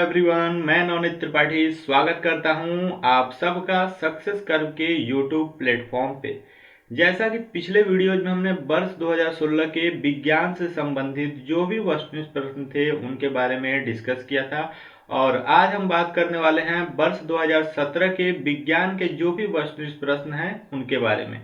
Everyone, मैं नवनीत त्रिपाठी स्वागत करता हूं आप सबका सक्सेस कर्व के यूट्यूब प्लेटफॉर्म पे। जैसा कि पिछले वीडियोज में हमने वर्ष 2016 के विज्ञान से संबंधित जो भी वस्तुनिष्ठ प्रश्न थे उनके बारे में डिस्कस किया था, और आज हम बात करने वाले हैं वर्ष 2017 के विज्ञान के जो भी वस्तुनिष्ठ प्रश्न हैं उनके बारे में।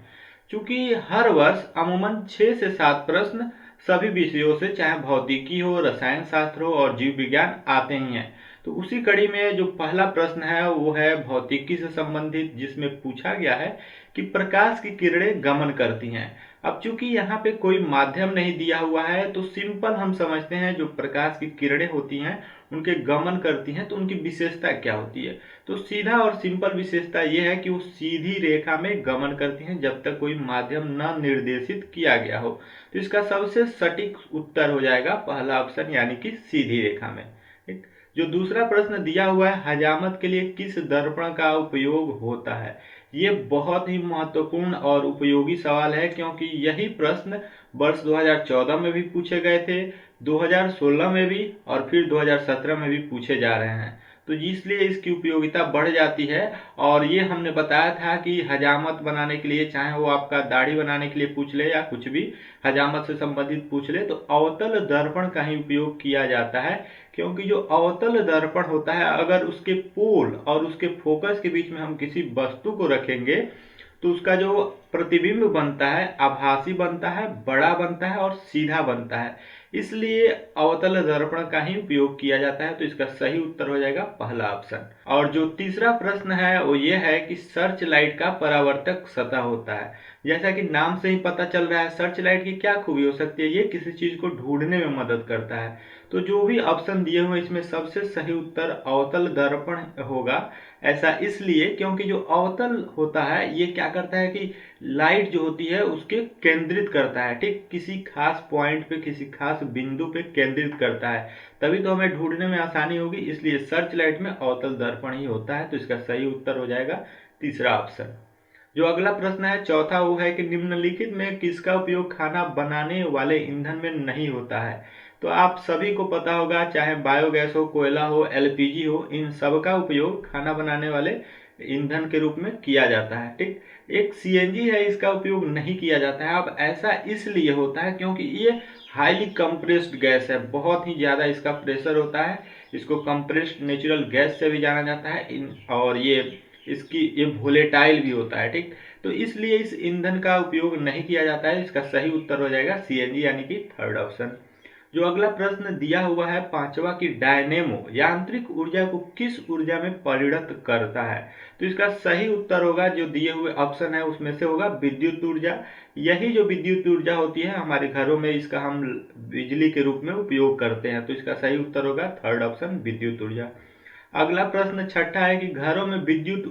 चूंकि हर वर्ष अमूमन 6 से 7 प्रश्न सभी विषयों से, चाहे भौतिकी हो, रसायन शास्त्र हो और जीव विज्ञान, आते ही हैं। तो उसी कड़ी में जो पहला प्रश्न है वो है भौतिकी से संबंधित, जिसमें पूछा गया है कि प्रकाश की किरणें गमन करती हैं। अब चूंकि यहाँ पे कोई माध्यम नहीं दिया हुआ है तो सिंपल हम समझते हैं जो प्रकाश की किरणें होती हैं उनके गमन करती हैं तो उनकी विशेषता क्या होती है। तो सीधा और सिंपल विशेषता ये है कि वो सीधी रेखा में गमन करती हैं जब तक कोई माध्यम न निर्देशित किया गया हो। तो इसका सबसे सटीक उत्तर हो जाएगा पहला ऑप्शन, यानी कि सीधी रेखा में। ठीक। जो दूसरा प्रश्न दिया हुआ है, हजामत के लिए किस दर्पण का उपयोग होता है, ये बहुत ही महत्वपूर्ण और उपयोगी सवाल है, क्योंकि यही प्रश्न वर्ष 2014 में भी पूछे गए थे, 2016 में भी और फिर 2017 में भी पूछे जा रहे हैं। तो इसलिए इसकी उपयोगिता बढ़ जाती है। और ये हमने बताया था कि हजामत बनाने के लिए, चाहे वो आपका दाढ़ी बनाने के लिए पूछ ले या कुछ भी हजामत से संबंधित पूछ ले, तो अवतल दर्पण का ही उपयोग किया जाता है। क्योंकि जो अवतल दर्पण होता है, अगर उसके पोल और उसके फोकस के बीच में हम किसी वस्तु को रखेंगे तो उसका जो प्रतिबिंब बनता है आभासी बनता है, बड़ा बनता है और सीधा बनता है। इसलिए अवतल दर्पण का ही उपयोग किया जाता है। तो इसका सही उत्तर हो जाएगा पहला ऑप्शन। और जो तीसरा प्रश्न है वो ये है कि सर्च लाइट का परावर्तक सतह होता है। जैसा कि नाम से ही पता चल रहा है, सर्च लाइट की क्या खूबी हो सकती है, ये किसी चीज को ढूंढने में मदद करता है। तो जो भी ऑप्शन दिए हुए इसमें सबसे सही उत्तर अवतल दर्पण होगा। ऐसा इसलिए क्योंकि जो अवतल होता है ये क्या करता है कि लाइट जो होती है उसके केंद्रित करता है, ठीक, किसी खास पॉइंट पे, किसी खास बिंदु पे केंद्रित करता है। तभी तो हमें ढूंढने में आसानी होगी, इसलिए सर्च लाइट में अवतल दर्पण ही होता है। तो इसका सही उत्तर हो जाएगा तीसरा ऑप्शन। जो अगला प्रश्न है चौथा, वो है कि निम्नलिखित में किसका उपयोग खाना बनाने वाले ईंधन में नहीं होता है। तो आप सभी को पता होगा, चाहे बायोगैस हो, कोयला हो, एलपीजी हो, इन सब का उपयोग खाना बनाने वाले ईंधन के रूप में किया जाता है। ठीक। एक सीएनजी है, इसका उपयोग नहीं किया जाता है। अब ऐसा इसलिए होता है क्योंकि ये हाईली कंप्रेस्ड गैस है, बहुत ही ज्यादा इसका प्रेशर होता है। इसको कंप्रेस्ड नेचुरल गैस से भी जाना जाता है और ये वोलेटाइल भी होता है। ठीक। तो इसलिए इस ईंधन का उपयोग नहीं किया जाता है। इसका सही उत्तर हो जाएगा सीएनजी, यानी कि थर्ड ऑप्शन। जो अगला प्रश्न दिया हुआ है पांचवा, की डायनेमो यांत्रिक ऊर्जा को किस ऊर्जा में परिणत करता है। तो इसका सही उत्तर होगा, जो दिए हुए ऑप्शन है उसमें से होगा विद्युत ऊर्जा। यही जो विद्युत ऊर्जा होती है हमारे घरों में, इसका हम बिजली के रूप में उपयोग करते हैं। तो इसका सही उत्तर होगा थर्ड ऑप्शन, विद्युत ऊर्जा। अगला प्रश्न छठा है कि घरों में विद्युत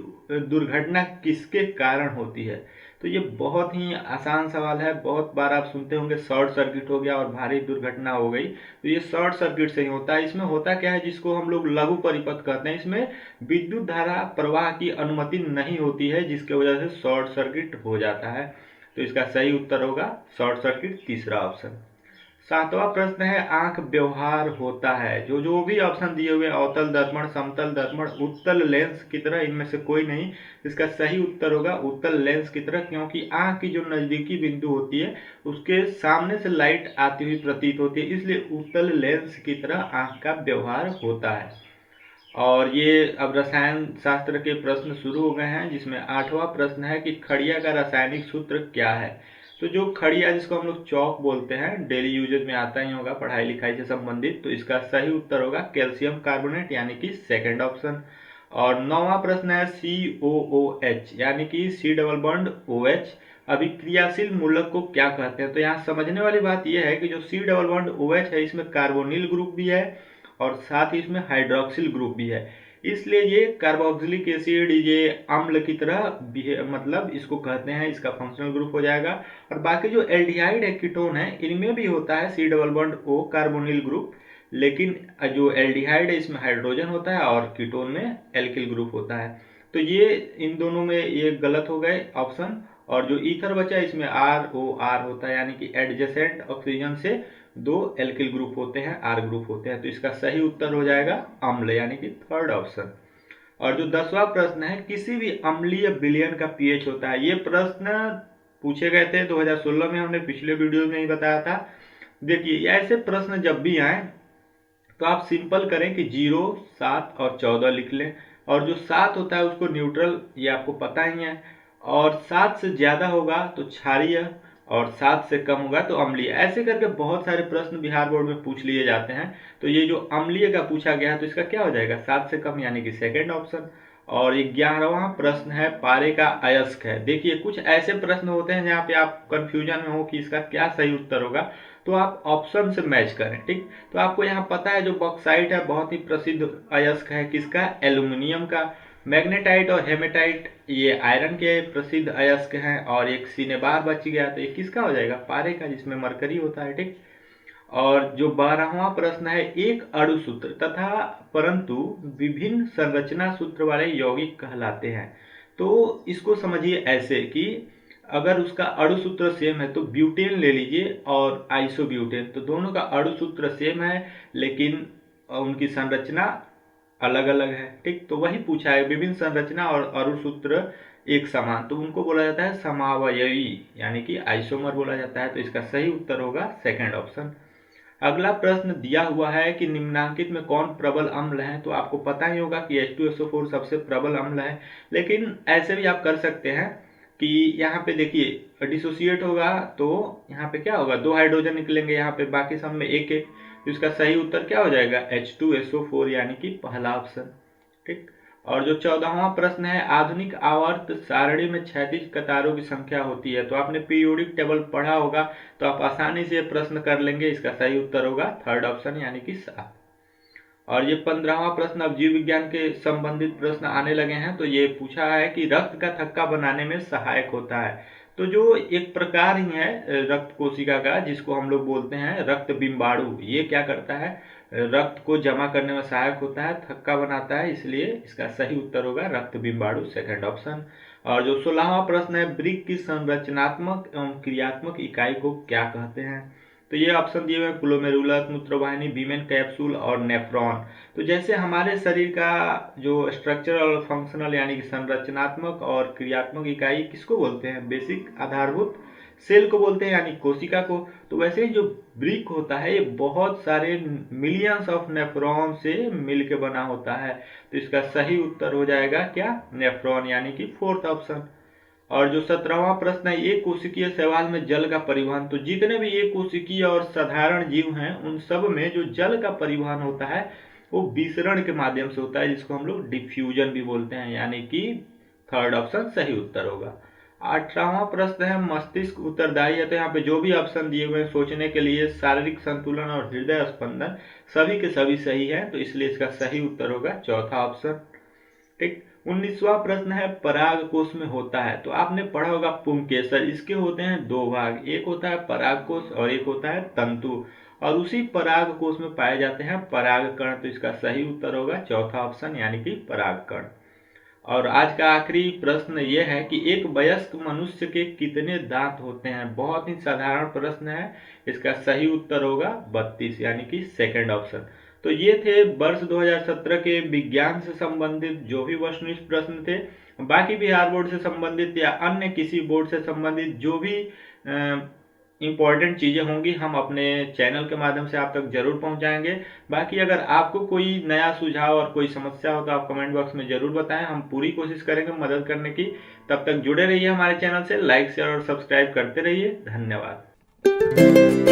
दुर्घटना किसके कारण होती है। तो ये बहुत ही आसान सवाल है, बहुत बार आप सुनते होंगे शॉर्ट सर्किट हो गया और भारी दुर्घटना हो गई। तो ये शॉर्ट सर्किट से ही होता है। इसमें होता क्या है, जिसको हम लोग लघु परिपथ कहते हैं, इसमें विद्युत धारा प्रवाह की अनुमति नहीं होती है, जिसकी वजह से शॉर्ट सर्किट हो जाता है। तो इसका सही उत्तर होगा शॉर्ट सर्किट, तीसरा ऑप्शन। सातवां प्रश्न है आंख व्यवहार होता है। जो जो भी ऑप्शन दिए हुए, अवतल दर्पण, समतल दर्पण, उत्तल लेंस की तरह, इनमें से कोई नहीं। इसका सही उत्तर होगा उत्तल लेंस की तरह, क्योंकि आंख की जो नजदीकी बिंदु होती है उसके सामने से लाइट आती हुई प्रतीत होती है, इसलिए उत्तल लेंस की तरह आंख का व्यवहार होता है। और ये अब रसायन शास्त्र के प्रश्न शुरू हो गए हैं, जिसमें आठवां प्रश्न है कि खड़िया का रासायनिक सूत्र क्या है। तो जो खड़िया, जिसको हम लोग चौक बोलते हैं, डेली यूजेज में आता ही होगा पढ़ाई लिखाई से संबंधित, तो इसका सही उत्तर होगा कैल्शियम कार्बोनेट, यानी कि सेकंड ऑप्शन। और नौवां प्रश्न है COOH, यानी कि C डबल बॉन्ड OH अभिक्रियाशील मूलक को क्या कहते हैं। तो यहाँ समझने वाली बात यह है कि जो C डबल बॉन्ड OH है, इसमें कार्बोनिल ग्रुप भी है और साथ ही इसमें हाइड्रोक्सिल ग्रुप भी है, इसलिए ये कार्बोक्सिलिक एसिड, ये अम्ल की तरह मतलब इसको कहते हैं, इसका फंक्शनल ग्रुप हो जाएगा। और बाकी जो एल्डिहाइड है, कीटोन है, इनमें भी होता है C double bond O carbonyl group, लेकिन जो एल्डिहाइड है इसमें हाइड्रोजन होता है और कीटोन में एल्किल ग्रुप होता है। तो ये इन दोनों में ये गलत हो गए ऑप्शन। और जो ईथर बचा इसमें ROR होता है, यानी कि एडजेसेंट ऑक्सीजन से 2 एल्किल ग्रुप होते हैं, R ग्रुप होते हैं। तो इसका सही उत्तर हो जाएगा अम्ल, यानी कि थर्ड ऑप्शन। और जो 10वां प्रश्न है, किसी भी अम्लीय विलयन का पीएच होता है। ये प्रश्न पूछे गए थे 2016 में, हमने पिछले वीडियो में ही बताया था। देखिए ऐसे प्रश्न जब भी आए तो आप सिंपल करें कि 0, 7 और 14 लिख लें। और जो 7 होता है उसको न्यूट्रल, ये आपको पता ही है। और 7 से ज्यादा होगा तो क्षारीय, और 7 से कम होगा तो अम्लीय। ऐसे करके बहुत सारे प्रश्न बिहार बोर्ड में पूछ लिए जाते हैं। तो ये जो अम्लीय का पूछा गया है तो इसका क्या हो जाएगा, 7 से कम, यानी कि सेकेंड ऑप्शन। और 11वां प्रश्न है, पारे का अयस्क है। देखिए कुछ ऐसे प्रश्न होते हैं जहाँ पे आप कंफ्यूजन में हो कि इसका क्या सही उत्तर होगा, तो आप ऑप्शन से मैच करें। ठीक, तो आपको यहाँ पता है जो बॉक्साइट है बहुत ही प्रसिद्ध अयस्क है, किसका, एल्यूमिनियम का। मैग्नेटाइट और हेमेटाइट ये आयरन के प्रसिद्ध अयस्क हैं। और एक सिनेबार बच गया, तो ये किसका हो जाएगा, पारे का, जिसमें मरकरी होता है। ठीक, और जो 12वां प्रश्न है, एक अणु सूत्र तथा परंतु विभिन्न संरचना सूत्र वाले यौगिक कहलाते हैं। तो इसको समझिए ऐसे कि अगर उसका अणु सूत्र सेम है तो ब्यूटेन ले लीजिए और आइसोब्यूटेन, तो दोनों का अणु सूत्र सेम है लेकिन उनकी संरचना अलग अलग है। ठीक, तो वही पूछा है, विभिन्न संरचना और अणु सूत्र एक समान, तो उनको बोला जाता है समावयवी, यानी कि आइसोमर बोला जाता है। तो इसका सही उत्तर होगा सेकंड ऑप्शन। अगला प्रश्न दिया हुआ है कि निम्नांकित में कौन प्रबल अम्ल है। तो आपको पता ही होगा कि H2SO4 सबसे प्रबल अम्ल है, लेकिन ऐसे भी आप कर सकते हैं कि यहाँ पे देखिए डिसोसिएट होगा तो यहाँ पे क्या होगा, 2 हाइड्रोजन निकलेंगे यहाँ पे, बाकी सब में एक एक। तो इसका सही उत्तर क्या हो जाएगा, H2SO4, यानी कि पहला ऑप्शन। ठीक, और जो 14वां प्रश्न है, आधुनिक आवर्त सारणी में क्षैतिज कतारों की संख्या होती है। तो आपने पीरियोडिक टेबल पढ़ा होगा, तो आप आसानी से प्रश्न कर लेंगे। इसका सही उत्तर होगा थर्ड ऑप्शन, यानी कि 7। और ये 15वां प्रश्न, अब जीव विज्ञान के संबंधित प्रश्न आने लगे हैं। तो ये पूछा है कि रक्त का थक्का बनाने में सहायक होता है। तो जो एक प्रकार ही है रक्त कोशिका का, जिसको हम लोग बोलते हैं रक्त बिंबाणु, ये क्या करता है, रक्त को जमा करने में सहायक होता है, थक्का बनाता है, इसलिए इसका सही उत्तर होगा रक्त बिंबाणु, सेकंड ऑप्शन। और जो 16वां प्रश्न है, वृक्क की संरचनात्मक एवं क्रियात्मक इकाई को क्या कहते हैं। तो ये ऑप्शन दिए हुए हैं, ग्लोमेरुलस, मूत्रवाहिनी, वीमेन कैप्सूल और नेफ्रॉन। तो जैसे हमारे शरीर का जो स्ट्रक्चरल और फंक्शनल, यानी कि संरचनात्मक और क्रियात्मक इकाई किसको बोलते हैं, बेसिक आधारभूत सेल को बोलते हैं, यानी कोशिका को। तो वैसे ही जो वृक्क होता है ये बहुत सारे मिलियंस ऑफ नेफ्रॉन से मिलके बना होता है। तो इसका सही उत्तर हो जाएगा क्या, नेफ्रॉन, यानी कि फोर्थ ऑप्शन। और जो 17वां प्रश्न है, एक कोशिकीय शैवाल में जल का परिवहन। तो जितने भी एक कोशिकीय और साधारण जीव हैं उन सब में जो जल का परिवहन होता है वो विसरण के माध्यम से होता है, जिसको हम लोग डिफ्यूजन भी बोलते हैं, यानी कि थर्ड ऑप्शन सही उत्तर होगा। 18वां प्रश्न है, मस्तिष्क उत्तरदायी है। तो यहाँ पे जो भी ऑप्शन दिए हुए हैं सोचने के लिए, शारीरिक संतुलन और हृदय स्पंदन, सभी के सभी सही है, तो इसलिए इसका सही उत्तर होगा चौथा ऑप्शन। ठीक, 19वां प्रश्न है, पराग कोश में होता है। तो आपने पढ़ा होगा पुंकेसर, इसके होते हैं 2 भाग, एक होता है पराग कोश और एक होता है तंतु, और उसी पराग कोश में पाए जाते हैं परागकण। तो इसका सही उत्तर होगा चौथा ऑप्शन, यानी कि परागकण। और आज का आखिरी प्रश्न यह है कि एक वयस्क मनुष्य के कितने दांत होते हैं। बहुत ही साधारण प्रश्न है, इसका सही उत्तर होगा 32, यानी कि सेकंड ऑप्शन। तो ये थे वर्ष 2017 के विज्ञान से संबंधित जो भी वस्तुनिष्ठ प्रश्न थे। बाकी बिहार बोर्ड से संबंधित या अन्य किसी बोर्ड से संबंधित जो भी इंपॉर्टेंट चीजें होंगी हम अपने चैनल के माध्यम से आप तक जरूर पहुंचाएंगे। बाकी अगर आपको कोई नया सुझाव और कोई समस्या हो तो आप कमेंट बॉक्स में जरूर बताएं, हम पूरी कोशिश करेंगे मदद करने की। तब तक जुड़े रहिए हमारे चैनल से, लाइक शेयर और सब्सक्राइब करते रहिए। धन्यवाद।